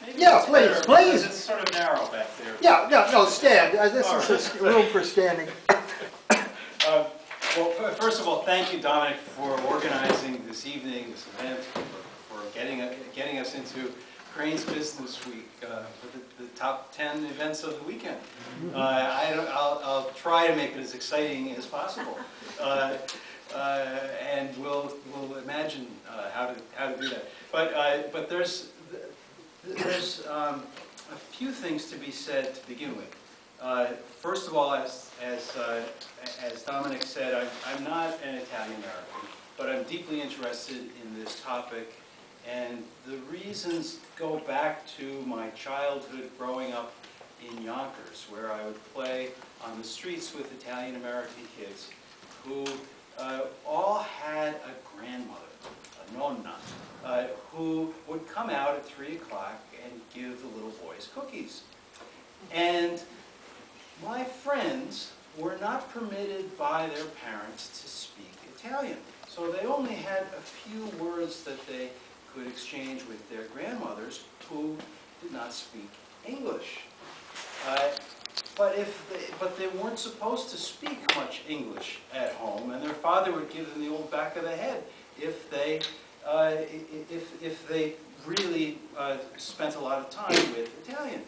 Maybe Yeah, please, please. It's sort of narrow back there. Yeah, no, stand. This is a room for standing. Well, first of all, thank you, Dominic, for organizing this evening, this event, for getting us into Crane's Business Week, for the top 10 events of the weekend. I'll try to make it as exciting as possible, and we'll imagine how to do that. But there's a few things to be said to begin with. First of all, as Dominic said, I'm not an Italian American, but I'm deeply interested in this topic, and the reasons go back to my childhood growing up in Yonkers, where I would play on the streets with Italian American kids who all had a grandmother, a nonna, who would come out at 3 o'clock and give the little boys cookies. And my friends were not permitted by their parents to speak Italian. So they only had a few words that they could exchange with their grandmothers who did not speak English. But they weren't supposed to speak much English at home, and their father would give them the old back of the head if they really spent a lot of time with Italian.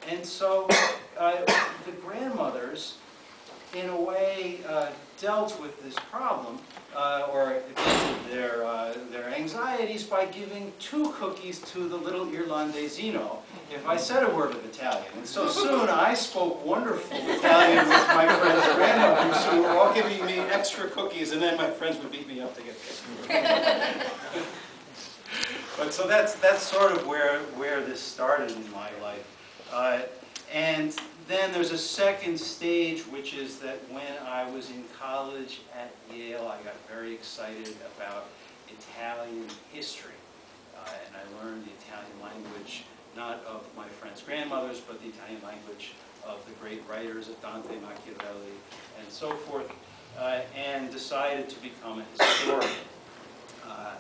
And so the grandmothers, in a way, dealt with this problem, or their anxieties by giving 2 cookies to the little Irlandesino if I said a word of Italian. And so soon I spoke wonderful Italian with my friends' grandmothers who were all giving me extra cookies, and then my friends would beat me up to get paid. But so that's sort of where this started in my life. And then there's a second stage, which is that when I was in college at Yale, I got very excited about Italian history. And I learned the Italian language, not of my friends' grandmothers, but the Italian language of the great writers of Dante, Machiavelli, and so forth, and decided to become a historian.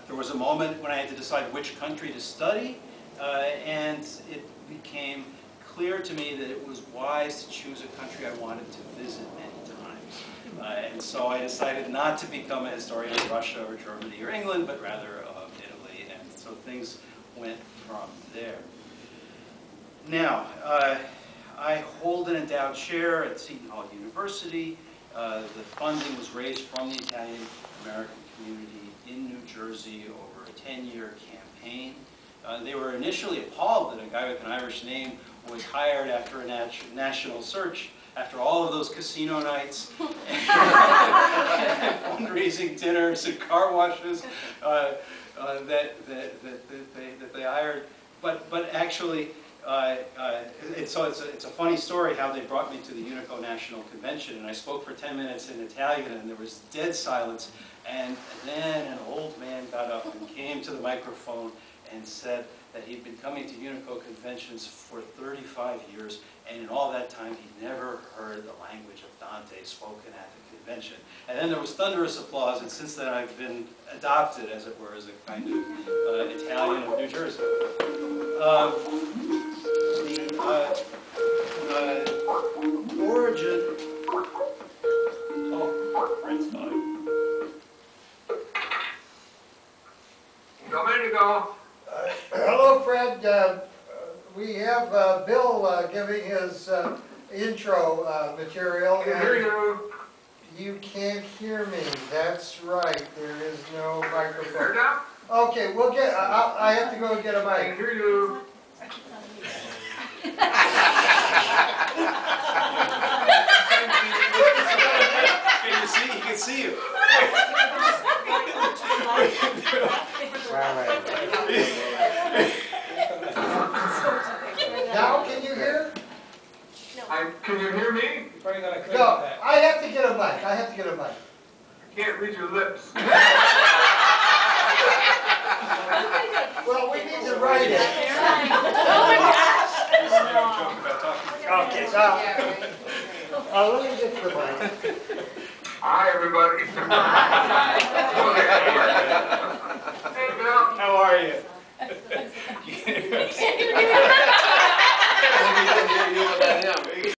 There was a moment when I had to decide which country to study, and it became clear to me that it was wise to choose a country I wanted to visit many times. And so I decided not to become a historian of Russia or Germany or England, but rather of Italy. And so things went from there. Now, I hold an endowed chair at Seton Hall University. The funding was raised from the Italian American community in New Jersey over a 10-year campaign. They were initially appalled that a guy with an Irish name was hired after a national search, after all of those casino nights, and fundraising dinners and car washes that they hired. But actually, it's a funny story how they brought me to the Unico National Convention, and I spoke for 10 minutes in Italian, and there was dead silence. And then an old man got up and came to the microphone and said that he'd been coming to Unico conventions for 35 years, and in all that time he'd never heard the language of Dante spoken at the convention. And then there was thunderous applause, and since then I've been adopted, as it were, as a kind of Italian of New Jersey. The origin... Oh, Fred's fine. Domenico. Hello, Fred. We have Bill giving his intro material. I can hear you. You can't hear me. That's right. There is no microphone. Hear now? Okay, we'll get. I have to go and get a I can mic. hear you. Can you see? He can see you. Now, can you hear? Can you hear me? No, I have to get a mic. I have to get a mic. I can't read your lips. Well, we need to write it. Okay, so let me get the mic. Hi, everybody. Hey, Bill. How are you?